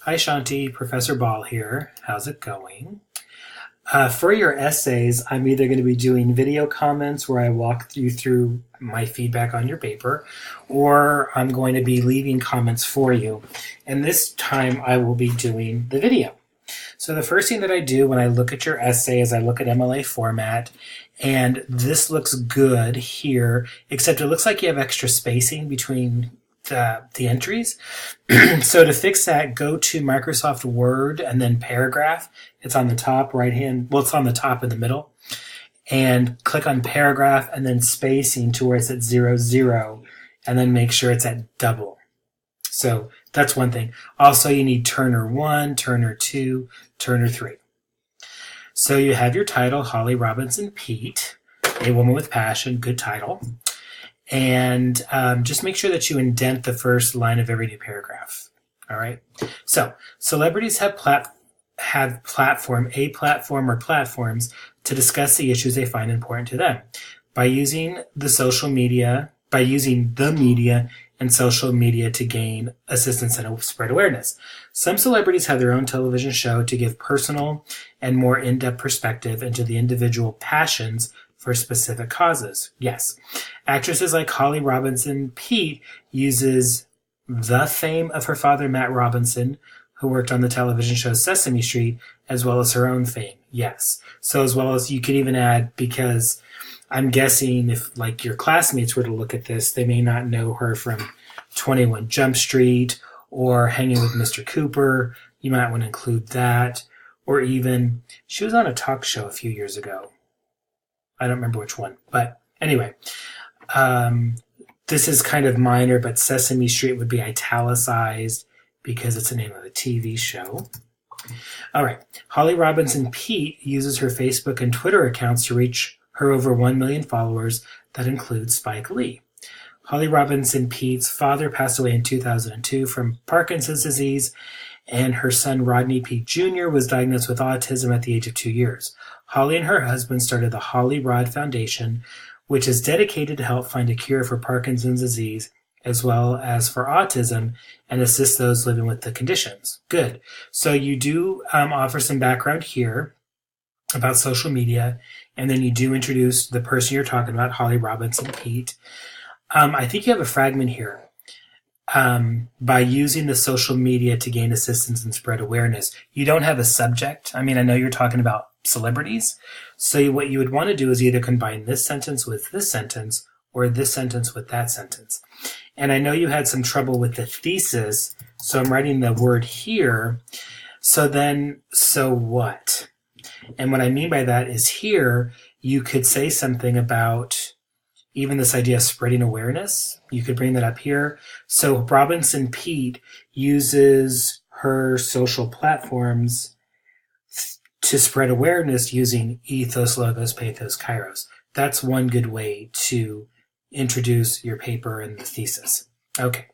Hi Shanti, Professor Ball here. How's it going? For your essays, I'm either going to be doing video comments where I walk you through my feedback on your paper, or I'm going to be leaving comments for you. And this time I will be doing the video. So the first thing that I do when I look at your essay is I look at MLA format, and this looks good here, except it looks like you have extra spacing between the entries. So to fix that, go to Microsoft Word and then paragraph. It's on the top right hand. Well, it's on the top in the middle. And click on paragraph and then spacing to where it's at 0, 0, and then make sure it's at double. So that's one thing. Also, you need Turner 1, Turner 2, Turner 3. So you have your title, Holly Robinson Peete, A Woman with Passion, good title. And just make sure that you indent the first line of every new paragraph. All right. So celebrities have platform or platforms to discuss the issues they find important to them by using the media and social media to gain assistance and spread awareness. Some celebrities have their own television show to give personal and more in-depth perspective into the individual passions for specific causes. Yes. Actresses like Holly Robinson Peete uses the fame of her father, Matt Robinson, who worked on the television show Sesame Street, as well as her own fame. Yes. So as well as you could even add, because I'm guessing if like your classmates were to look at this, they may not know her from 21 Jump Street or Hanging with Mr. Cooper. You might want to include that. Or even, she was on a talk show a few years ago. I don't remember which one. But anyway, this is kind of minor, but Sesame Street would be italicized because it's the name of a TV show. All right. Holly Robinson Peete uses her Facebook and Twitter accounts to reach her over 1 million followers. That includes Spike Lee. Holly Robinson Peete's father passed away in 2002 from Parkinson's disease, and her son Rodney Peete Jr. was diagnosed with autism at the age of 2 years. Holly and her husband started the Holly Rod Foundation, which is dedicated to help find a cure for Parkinson's disease as well as for autism and assist those living with the conditions. Good. So you do offer some background here about social media, and then you do introduce the person you're talking about, Holly Robinson Peete. I think you have a fragment here. By using the social media to gain assistance and spread awareness. You don't have a subject. I mean, I know you're talking about celebrities. So what you would want to do is either combine this sentence with this sentence or this sentence with that sentence. And I know you had some trouble with the thesis, so I'm writing the word here. So what? And what I mean by that is here, you could say something about even this idea of spreading awareness. You could bring that up here. So Robinson Peete uses her social platforms to spread awareness using ethos, logos, pathos, kairos. That's one good way to introduce your paper and the thesis. Okay.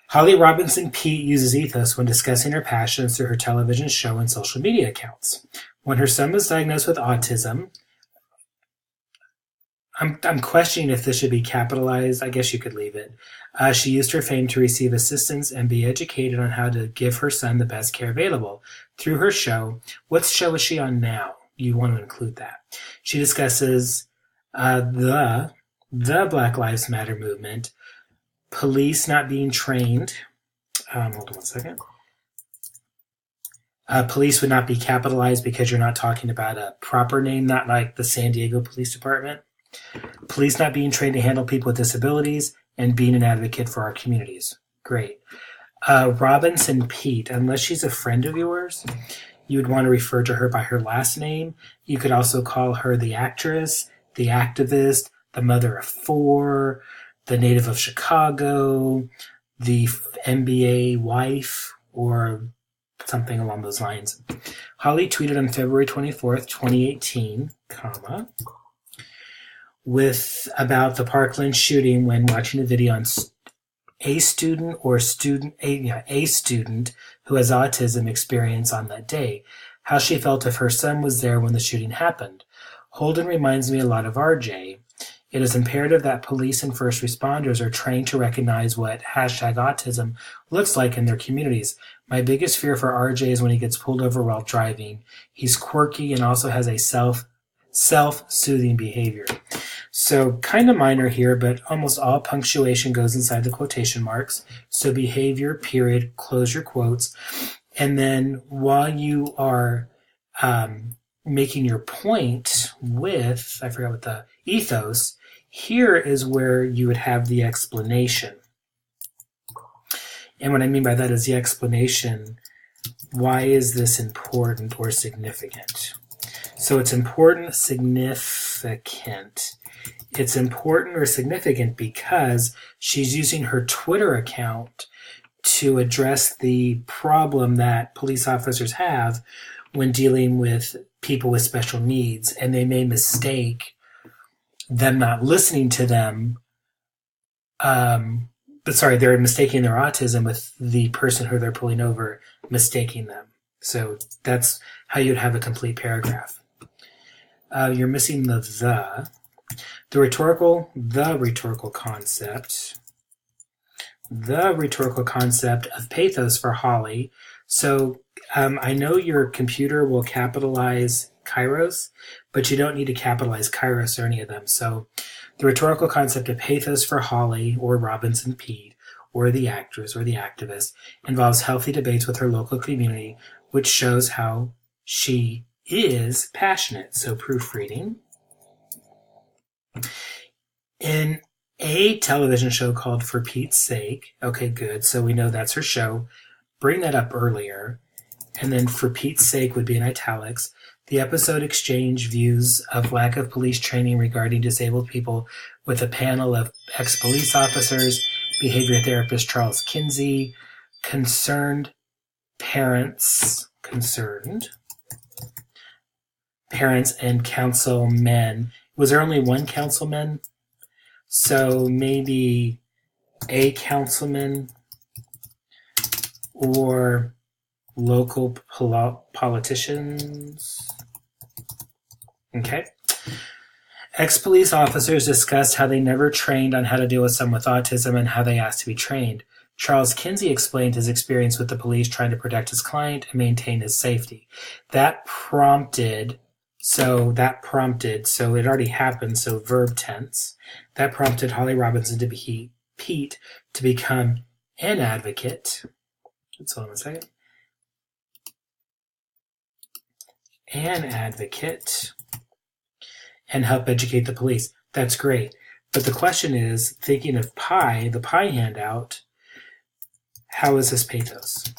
Holly Robinson Peete uses ethos when discussing her passions through her television show and social media accounts. When her son was diagnosed with autism, I'm questioning if this should be capitalized. I guess you could leave it. She used her fame to receive assistance and be educated on how to give her son the best care available. Through her show, what show is she on now? You want to include that. She discusses the Black Lives Matter movement, police not being trained. Hold on one second. Police would not be capitalized because you're not talking about a proper name, not like the San Diego Police Department. Police not being trained to handle people with disabilities, and being an advocate for our communities. Great. Robinson Peete, unless she's a friend of yours, you would want to refer to her by her last name. You could also call her the actress, the activist, the mother of 4, the native of Chicago, the MBA wife, or something along those lines. Holly tweeted on February 24th, 2018, about the Parkland shooting when watching a video on a student who has autism experience on that day, how she felt if her son was there when the shooting happened. Holden reminds me a lot of RJ. It is imperative that police and first responders are trained to recognize what #autism looks like in their communities. My biggest fear for RJ is when he gets pulled over while driving. He's quirky and also has a self-soothing behavior. So kind of minor here, but almost all punctuation goes inside the quotation marks. So behavior, period, close your quotes. And then while you are making your point with, I forgot what the ethos, here is where you would have the explanation. And what I mean by that is the explanation, why is this important or significant? So it's important, significant. It's important or significant because she's using her Twitter account to address the problem that police officers have when dealing with people with special needs, and they may mistake them not listening to them. They're mistaking their autism with the person who they're pulling over, mistaking them. So that's how you'd have a complete paragraph. You're missing the rhetorical concept. The rhetorical concept of pathos for Holly. So I know your computer will capitalize Kairos, but you don't need to capitalize Kairos or any of them. So the rhetorical concept of pathos for Holly, or Robinson Pede, or the actress or the activist, involves healthy debates with her local community, which shows how she is passionate. So proofreading. In a television show called For Pete's Sake. Okay, good. So we know that's her show. Bring that up earlier. And then For Pete's Sake would be in italics. The episode exchanged views of lack of police training regarding disabled people with a panel of ex-police officers, behavior therapist Charles Kinsey, concerned parents, and councilmen. Was there only one councilman? So maybe a councilman or local politicians. Okay. Ex-police officers discussed how they never trained on how to deal with someone with autism and how they asked to be trained. Charles Kinsey explained his experience with the police trying to protect his client and maintain his safety. That prompted, so it already happened, so verb tense. That prompted Holly Robinson to be Pete to become an advocate. Hold on a second. An advocate and help educate the police. That's great. But the question is, thinking of the pie handout, how is this pathos?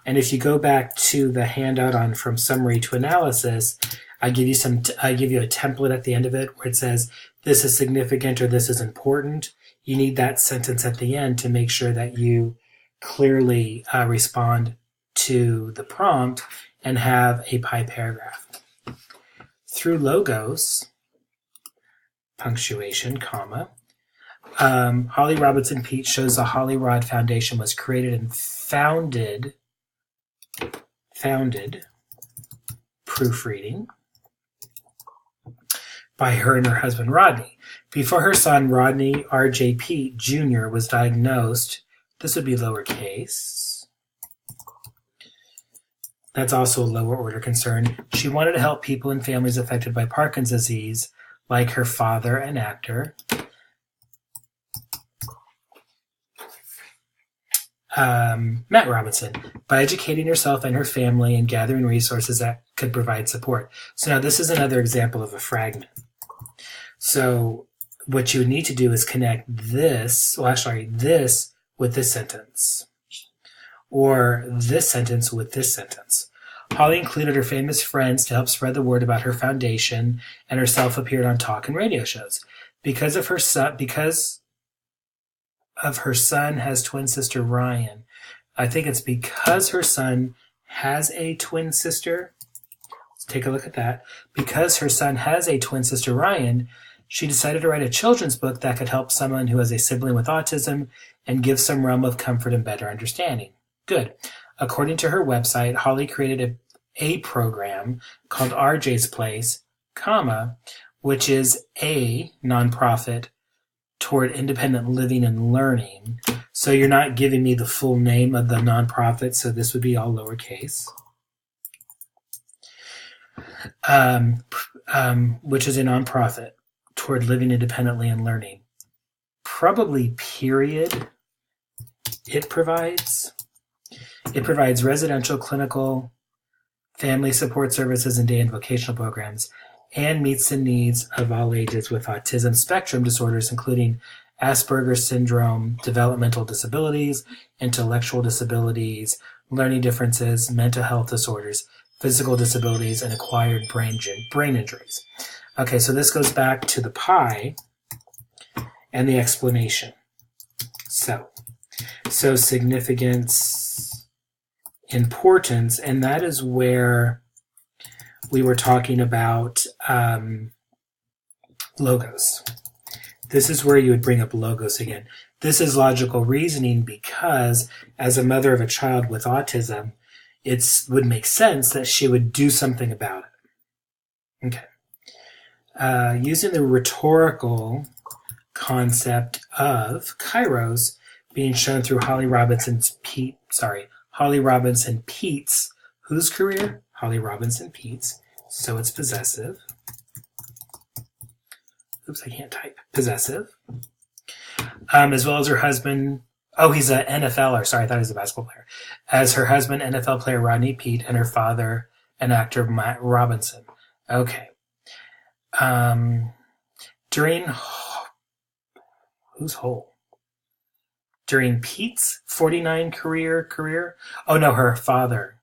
And if you go back to the handout on from summary to analysis, I give you a template at the end of it where it says this is significant or this is important. You need that sentence at the end to make sure that you clearly respond to the prompt and have a pie paragraph. Through logos, punctuation, comma, Holly Robinson Pete shows the Holly Rod Foundation was created and founded, proofreading, by her and her husband Rodney. Before her son Rodney R.J. Pete Jr. was diagnosed, this would be lowercase. That's also a lower order concern. She wanted to help people and families affected by Parkinson's disease, like her father, an actor. Matt Robinson, by educating herself and her family and gathering resources that could provide support. So now this is another example of a fragment. So what you would need to do is connect this with this sentence, or this sentence with this sentence. Holly included her famous friends to help spread the word about her foundation, and herself appeared on talk and radio shows. Because of her son has twin sister Ryan. I think it's because her son has a twin sister. Let's take a look at that. Because her son has a twin sister Ryan, she decided to write a children's book that could help someone who has a sibling with autism and give some realm of comfort and better understanding. Good. According to her website, Holly created a program called RJ's Place, comma, which is a nonprofit toward independent living and learning. So you're not giving me the full name of the nonprofit, so this would be all lowercase. Which is a nonprofit toward living independently and learning. Probably period. It provides residential, clinical, family support services, and day and vocational programs, and meets the needs of all ages with autism spectrum disorders, including Asperger's syndrome, developmental disabilities, intellectual disabilities, learning differences, mental health disorders, physical disabilities, and acquired brain injuries. Okay, so this goes back to the pie and the explanation. So significance, importance, and that is where we were talking about logos. This is where you would bring up logos again. This is logical reasoning because as a mother of a child with autism, it would make sense that she would do something about it. Okay. Using the rhetorical concept of Kairos being shown through Holly Robinson Pete's, whose career? Holly Robinson Pete's. So it's possessive. Oops, I can't type. Possessive. As well as her husband. Oh, he's an NFLer. Sorry, I thought he was a basketball player. As her husband, NFL player Rodney Peete, and her father, an actor, Matt Robinson. Okay. During who's whole? During Pete's 49 career? Oh, no, her father.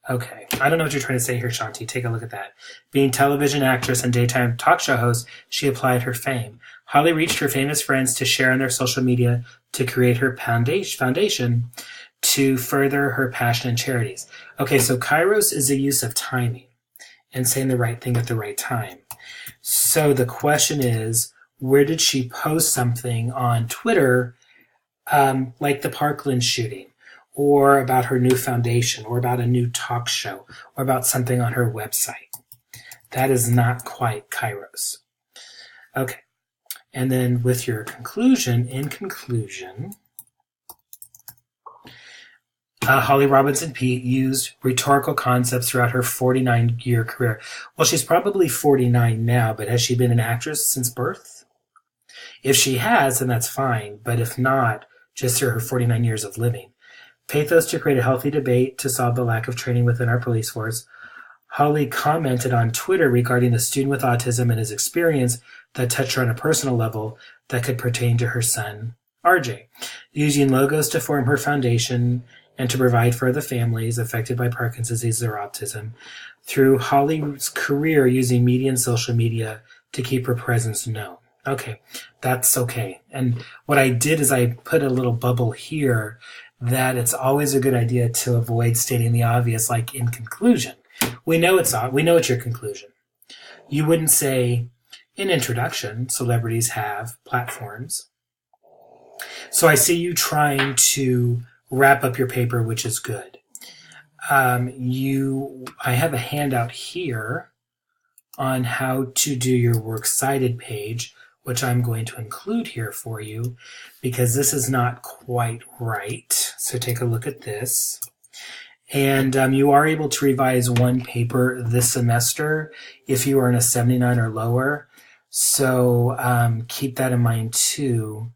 Okay. I don't know what you're trying to say here, Shanti. Take a look at that. Being television actress and daytime talk show host, she applied her fame. Holly reached her famous friends to share on their social media to create her foundation to further her passion and charities. Okay, so Kairos is a use of timing and saying the right thing at the right time. So the question is, where did she post something on Twitter, like the Parkland shooting, or about her new foundation, or about a new talk show, or about something on her website? That is not quite Kairos. Okay. And then with your conclusion, Holly Robinson Peete used rhetorical concepts throughout her 49-year career. Well, she's probably 49 now, but has she been an actress since birth? If she has, then that's fine. But if not, just through her 49 years of living. Pathos to create a healthy debate to solve the lack of training within our police force. Holly commented on Twitter regarding the student with autism and his experience that touched her on a personal level that could pertain to her son, RJ. Using logos to form her foundation and to provide for the families affected by Parkinson's disease or autism. Through Holly's career using media and social media to keep her presence known. Okay, that's okay. And what I did is I put a little bubble here that it's always a good idea to avoid stating the obvious, like in conclusion. We know it's your conclusion. You wouldn't say, in introduction, celebrities have platforms. So I see you trying to wrap up your paper, which is good. I have a handout here on how to do your works cited page, which I'm going to include here for you because this is not quite right. So take a look at this. And you are able to revise one paper this semester if you are in a 79 or lower. So keep that in mind too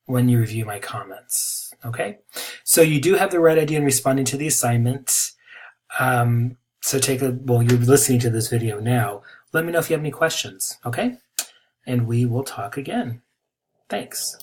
when you review my comments. Okay? So you do have the right idea in responding to the assignment. So you're listening to this video now. Let me know if you have any questions. Okay? And we will talk again. Thanks.